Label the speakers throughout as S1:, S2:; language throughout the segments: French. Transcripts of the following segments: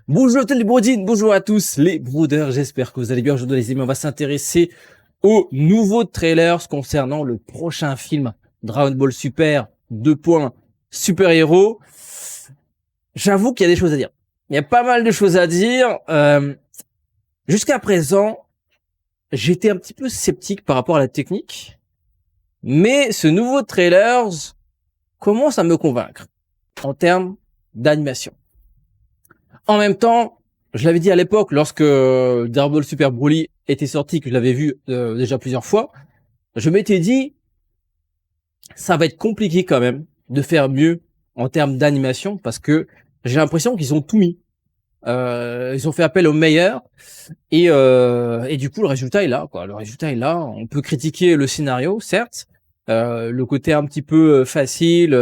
S1: Bonjour à tous les broudines, bonjour à tous les brooders, j'espère que vous allez bien. Aujourd'hui les amis, on va s'intéresser aux nouveaux trailers concernant le prochain film Dragon Ball Super, Super Héros. J'avoue qu'il y a des choses à dire. Il y a pas mal de choses à dire. Jusqu'à présent, j'étais un petit peu sceptique par rapport à la technique, mais ce nouveau trailer commence à me convaincre en termes d'animation. En même temps, je l'avais dit à l'époque, lorsque Dragon Ball Super Broly était sorti, que je l'avais vu déjà plusieurs fois, je m'étais dit, ça va être compliqué quand même de faire mieux en termes d'animation, parce que j'ai l'impression qu'ils ont tout mis. Ils ont fait appel aux meilleurs, et du coup, le résultat est là, quoi. Le résultat est là. On peut critiquer le scénario, certes, le côté un petit peu facile,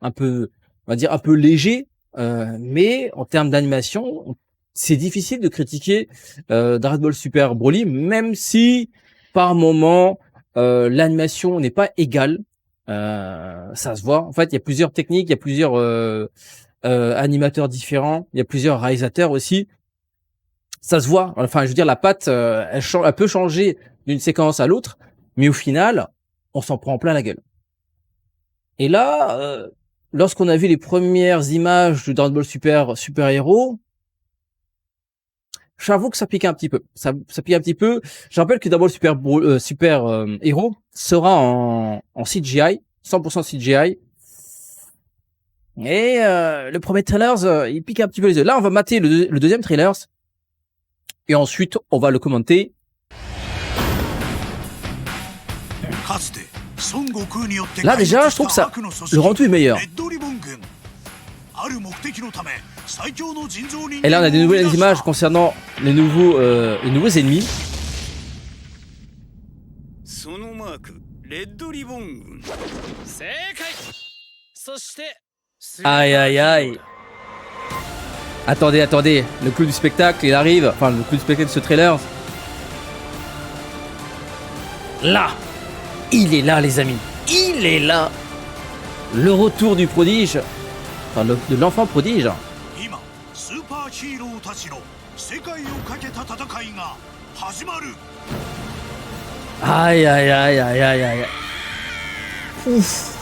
S1: un peu, on va dire un peu léger, mais en termes d'animation, c'est difficile de critiquer Dragon Ball Super Broly, même si par moment l'animation n'est pas égale. Ça se voit. En fait, il y a plusieurs techniques, il y a plusieurs animateurs différents, il y a plusieurs réalisateurs aussi. Ça se voit. Enfin, je veux dire, la patte, elle peut changer d'une séquence à l'autre, mais au final, on s'en prend plein la gueule. Et là, lorsqu'on a vu les premières images de Dragon Ball Super Héros, j'avoue que ça pique un petit peu. Ça pique un petit peu. Je rappelle que Dragon Ball Super Héros sera en CGI, 100% CGI. Et le premier trailer, il pique un petit peu les yeux. Là, on va mater le deuxième trailer. Et ensuite, on va le commenter. Là, déjà, je trouve que ça, le rendu est meilleur. Et là, on a des nouvelles images concernant les nouveaux ennemis. Aïe, aïe, aïe. Attendez, le clou du spectacle, il arrive. Enfin, le clou du spectacle de ce trailer. Là, il est là, les amis. Il est là. Le retour du prodige. Enfin, de l'enfant prodige. Aïe, aïe, aïe, aïe, aïe, aïe. Ouf.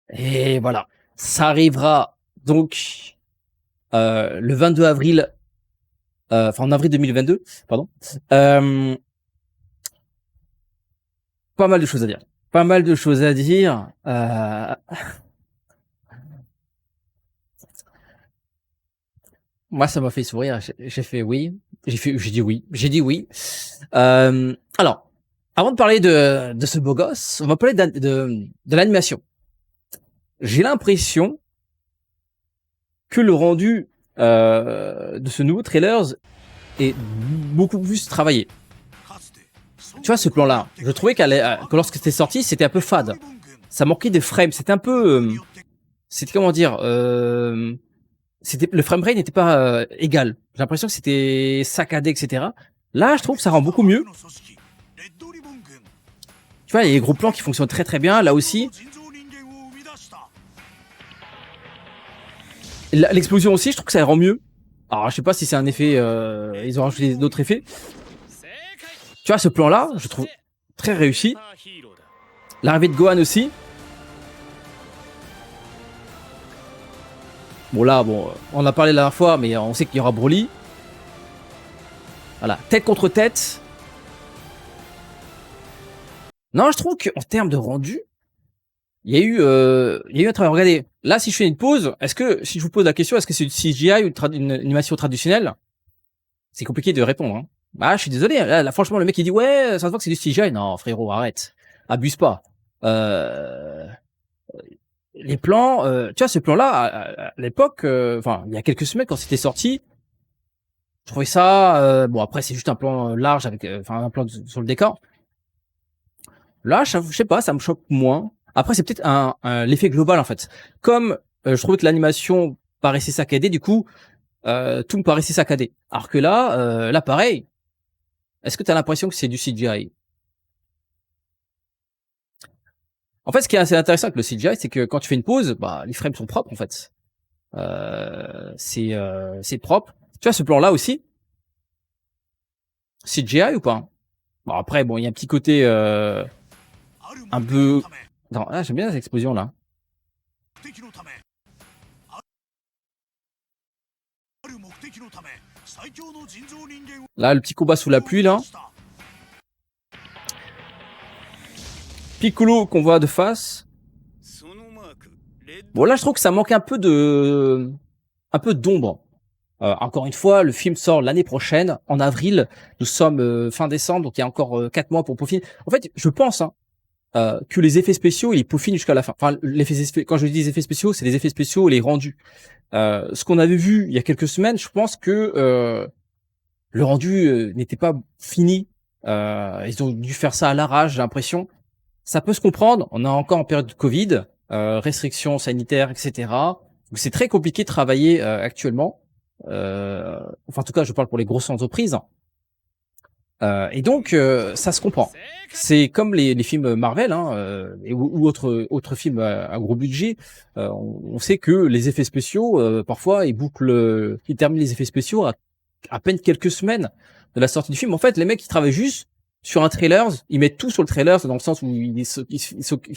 S1: Et voilà, ça arrivera donc le 22 avril, enfin en avril 2022, pardon. Pas mal de choses à dire. Pas mal de choses à dire. Moi, ça m'a fait sourire. J'ai fait oui. J'ai dit oui. J'ai dit oui. Alors, avant de parler de ce beau gosse, on va parler de l'animation. J'ai l'impression que le rendu de ce nouveau trailer est beaucoup plus travaillé. Tu vois ce plan-là, je trouvais que lorsque c'était sorti, c'était un peu fade. Ça manquait de frames. C'était un peu, c'était comment dire, c'était le framerate n'était pas égal. J'ai l'impression que c'était saccadé, etc. Là, je trouve que ça rend beaucoup mieux. Tu vois, il y a des gros plans qui fonctionnent très très bien. Là aussi, l'explosion aussi, je trouve que ça rend mieux. Alors, je sais pas si c'est un effet, ils ont rajouté d'autres effets. Tu vois, ce plan-là, je trouve très réussi. L'arrivée de Gohan aussi. Bon là, bon, on en a parlé la dernière fois, mais on sait qu'il y aura Broly. Voilà, tête contre tête. Non, je trouve qu'en termes de rendu, il y a eu un travail. Regardez, là, si je fais une pause, si je vous pose la question, est-ce que c'est du CGI ou une animation traditionnelle? C'est compliqué de répondre. Hein. Bah, je suis désolé. Là, franchement, le mec il dit ouais, ça se voit que c'est du CGI. Non, frérot, arrête, abuse pas. Les plans, tu vois, ce plan-là, à l'époque, enfin, il y a quelques semaines quand c'était sorti, je trouvais ça. Bon, après, c'est juste un plan large avec, enfin, un plan sur le décor. Là, je sais pas, ça me choque moins. Après, c'est peut-être l'effet global en fait. Comme je trouvais que l'animation paraissait saccadée, du coup, tout me paraissait saccadé. Alors que là, pareil. Est-ce que tu as l'impression que c'est du CGI? En fait, ce qui est assez intéressant avec le CGI, c'est que quand tu fais une pause, bah, les frames sont propres, en fait. C'est propre. Tu vois, ce plan-là aussi, CGI ou pas? Bon, après, bon, il y a un petit côté un peu... Non, là, j'aime bien cette explosion, là. Là, le petit combat sous la pluie, là. Piccolo qu'on voit de face. Bon, là, je trouve que ça manque un peu d'ombre. Encore une fois, le film sort l'année prochaine, en avril. Nous sommes fin décembre, donc il y a encore 4 mois pour peaufiner. En fait, je pense que les effets spéciaux, ils peaufinent jusqu'à la fin. Enfin, quand je dis les effets spéciaux, c'est les effets spéciaux et les rendus. Ce qu'on avait vu il y a quelques semaines, je pense que le rendu n'était pas fini. Ils ont dû faire ça à l'arrache, j'ai l'impression. Ça peut se comprendre. On est encore en période de Covid, restrictions sanitaires, etc. Donc c'est très compliqué de travailler actuellement. Enfin, en tout cas, je parle pour les grosses entreprises. Et donc, ça se comprend. C'est comme les films Marvel ou autres films à gros budget. On sait que les effets spéciaux, parfois, ils terminent les effets spéciaux à peine quelques semaines de la sortie du film. En fait, les mecs, ils travaillent juste sur un trailer, ils mettent tout sur le trailer, dans le sens où ils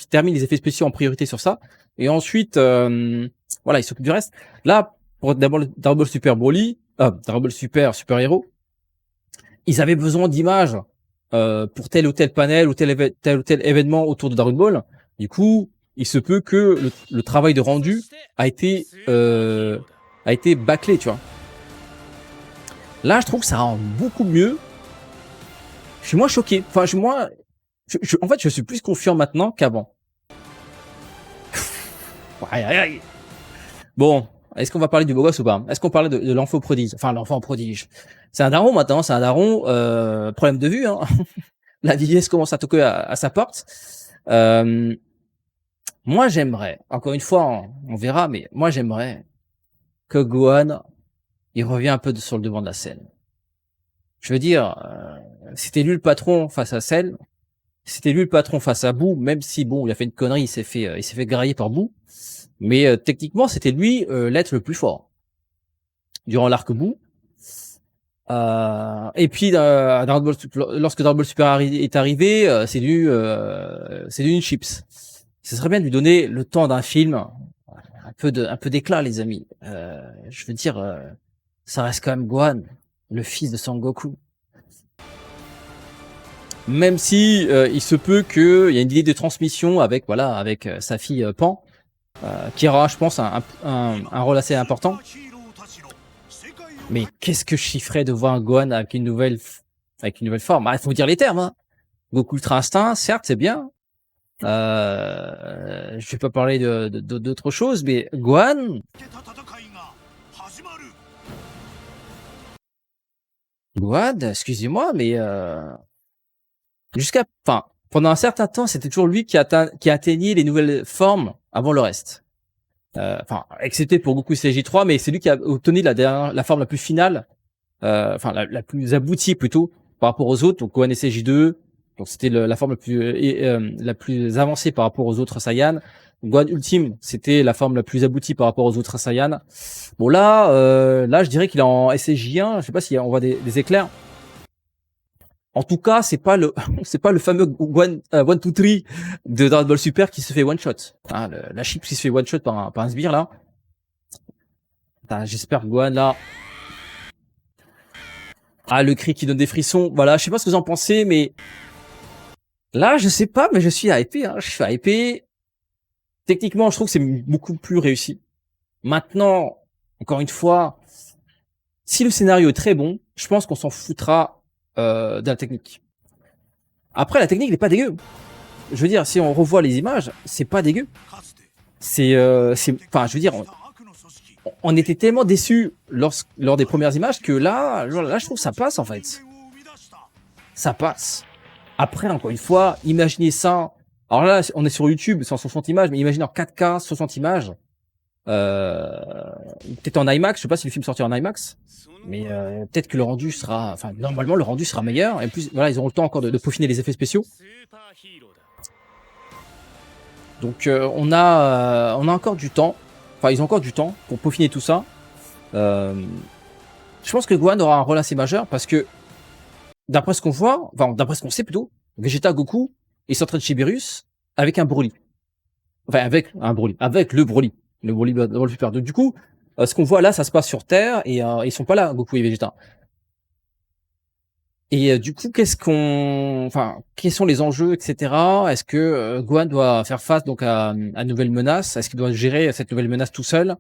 S1: terminent les effets spéciaux en priorité sur ça. Et ensuite, voilà, ils s'occupent du reste. Là, pour d'abord Dragon Ball Super Broly, Dragon Ball Super Hero, ils avaient besoin d'images pour tel ou tel panel ou tel ou tel événement autour de Dragon Ball. Du coup, il se peut que le travail de rendu a été bâclé, tu vois. Là, je trouve que ça rend beaucoup mieux. Je suis moins choqué. Enfin, en fait, je suis plus confiant maintenant qu'avant. Aïe, aïe, aïe. Bon, est-ce qu'on va parler du beau gosse ou pas? Est-ce qu'on parlait de l'enfant prodige? Enfin, l'enfant prodige. C'est un daron maintenant, c'est un daron. Problème de vue. Hein. La vieillesse commence à toquer à sa porte. Moi, j'aimerais, encore une fois, on verra, mais moi, j'aimerais que Gohan, il revient un peu sur le devant de la scène. Je veux dire, c'était lui le patron face à Cell. C'était lui le patron face à Boo, même si bon, il a fait une connerie, il s'est fait grailler par Boo. Mais techniquement, c'était lui l'être le plus fort durant l'arc Boo. Et puis lorsque Dragon Ball Super est arrivé, c'est une chips. Ce serait bien de lui donner le temps d'un film, un peu d'éclat, les amis. Je veux dire, ça reste quand même Gohan, le fils de Son Goku. Même si il se peut qu'il y ait une idée de transmission avec sa fille Pan, qui aura, je pense, un rôle assez important. Mais qu'est-ce que je chifferais de voir un Gohan avec une nouvelle forme? Il faut dire les termes. Hein. Goku Ultra Instinct, certes, c'est bien. Je vais pas parler d'autre chose, mais Gohan, excusez-moi, mais pendant un certain temps, c'était toujours lui qui atteignait les nouvelles formes avant le reste. Excepté pour Goku CJ3, mais c'est lui qui a obtenu la forme la plus finale, la plus aboutie plutôt par rapport aux autres. Donc Gohan et CJ2, donc c'était la forme la plus avancée par rapport aux autres Saiyans. Gohan Ultime, c'était la forme la plus aboutie par rapport aux autres Saiyans. Bon là, je dirais qu'il est en SCJ1. Je sais pas si on voit des éclairs. En tout cas, c'est pas le fameux one, 2, 3 de Dragon Ball Super qui se fait one shot. Hein, la chip qui se fait one shot par un sbire là. J'espère que Gohan là. Ah, le cri qui donne des frissons. Voilà, je sais pas ce que vous en pensez, mais là, je sais pas, mais je suis hypé. Hein. Je suis hypé. Techniquement, je trouve que c'est beaucoup plus réussi. Maintenant, encore une fois, si le scénario est très bon, je pense qu'on s'en foutra de la technique. Après, la technique n'est pas dégueu. Je veux dire, si on revoit les images, c'est pas dégueu. Je veux dire, on était tellement déçus lors des premières images que là, je trouve que ça passe en fait. Ça passe. Après, encore une fois, imaginez ça. Alors là, on est sur YouTube, 160 images, mais imaginez en 4K, 60 images. Peut-être en IMAX, je sais pas si le film sortira en IMAX. Mais peut-être que le rendu sera... Enfin, normalement, le rendu sera meilleur. Et plus, voilà, ils auront le temps encore de peaufiner les effets spéciaux. Donc on a encore du temps. Enfin, ils ont encore du temps pour peaufiner tout ça. Je pense que Gohan aura un rôle assez majeur parce que d'après ce qu'on voit, enfin d'après ce qu'on sait plutôt, Vegeta Goku ils s'entraînent chez Beerus avec un Broly. Enfin avec un Broly, avec le Broly Dragon Ball Super. Donc du coup, ce qu'on voit là, ça se passe sur Terre et ils sont pas là, Goku et Vegeta. Et du coup, quels sont les enjeux, etc. Est-ce que Gohan doit faire face donc à une nouvelle menace? Est-ce qu'il doit gérer cette nouvelle menace tout seul,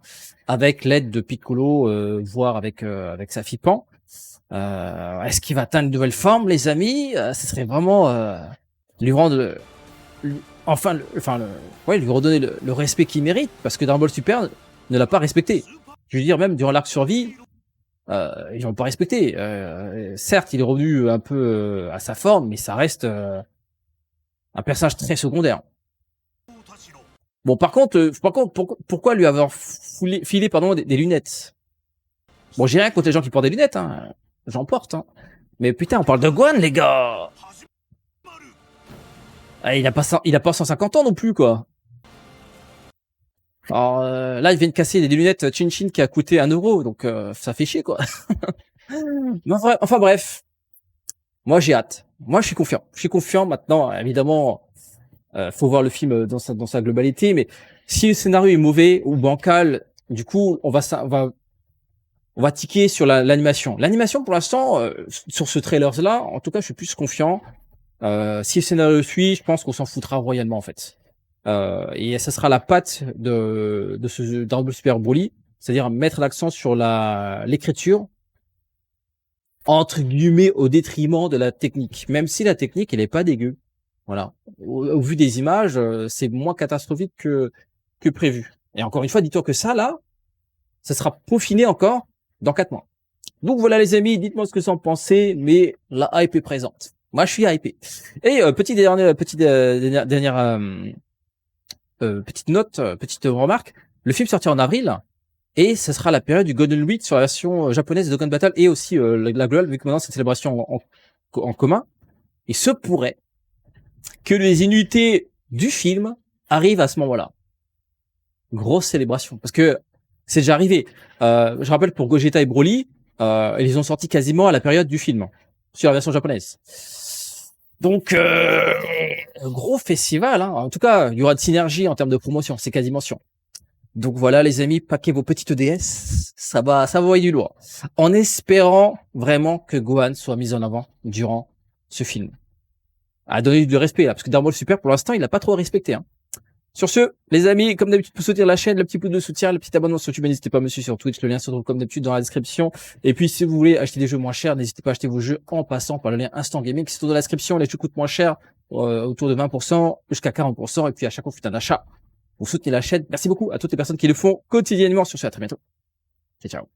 S1: avec l'aide de Piccolo, voire avec sa fille Pan? Est-ce qu'il va atteindre une nouvelle forme, les amis? Ce serait vraiment lui rendre, lui redonner le respect qu'il mérite, parce que Dragon Ball Super ne l'a pas respecté. Je veux dire, même durant l'arc survie, ils l'ont pas respecté. Certes, il est revenu un peu à sa forme, mais ça reste un personnage très secondaire. Bon, par contre, pourquoi lui avoir filé des lunettes? Bon, j'ai rien contre les gens qui portent des lunettes, hein. J'en porte, hein. Mais putain, on parle de Gohan, les gars. Ah, il a pas 150 ans non plus, quoi. Alors là, il vient de casser des lunettes Chin-Chin qui a coûté 1 euro, donc ça fait chier, quoi. Mais enfin bref, moi j'ai hâte. Moi je suis confiant. Je suis confiant maintenant. Évidemment, faut voir le film dans sa globalité, mais si le scénario est mauvais ou bancal, du coup on va tiquer sur l'animation. L'animation pour l'instant, sur ce trailer là, en tout cas je suis plus confiant. Si le scénario suit, je pense qu'on s'en foutra royalement en fait. Et ça sera la patte de ce Dragon Ball Super Broly, c'est-à-dire mettre l'accent sur l'écriture, entre guillemets, au détriment de la technique. Même si la technique, elle est pas dégueu. Voilà. Au vu des images, c'est moins catastrophique que prévu. Et encore une fois, dis-toi que ça, là, ça sera peaufiné encore dans 4 mois. Donc voilà les amis, dites-moi ce que vous en pensez, mais la hype est présente. Moi, je suis hypé. Et petite note, petite remarque, le film sortira en avril, et ce sera la période du Golden Week sur la version japonaise de Dokkan Battle et aussi la globale, vu que maintenant c'est une célébration en commun. Il se pourrait que les unités du film arrivent à ce moment-là. Grosse célébration, parce que c'est déjà arrivé. Je rappelle pour Gogeta et Broly, ils ont sorti quasiment à la période du film sur la version japonaise. Donc gros festival, hein. En tout cas, il y aura de synergie en termes de promotion, c'est quasiment sûr. Donc voilà les amis, paquez vos petites DS, ça va envoyer du lourd. En espérant vraiment que Gohan soit mis en avant durant ce film. À donner du respect là, parce que Dragon Ball Super pour l'instant il a pas trop respecté. Hein. Sur ce, les amis, comme d'habitude pour soutenir la chaîne, le petit pouce de soutien, le petit abonnement sur YouTube, n'hésitez pas à me suivre sur Twitch, le lien se trouve comme d'habitude dans la description. Et puis si vous voulez acheter des jeux moins chers, n'hésitez pas à acheter vos jeux en passant par le lien Instant Gaming qui se trouve dans la description. Les jeux coûtent moins cher, autour de 20% jusqu'à 40%, et puis à chaque fois un achat, vous soutenez la chaîne. Merci beaucoup à toutes les personnes qui le font quotidiennement. Sur ce, à très bientôt. Ciao, ciao.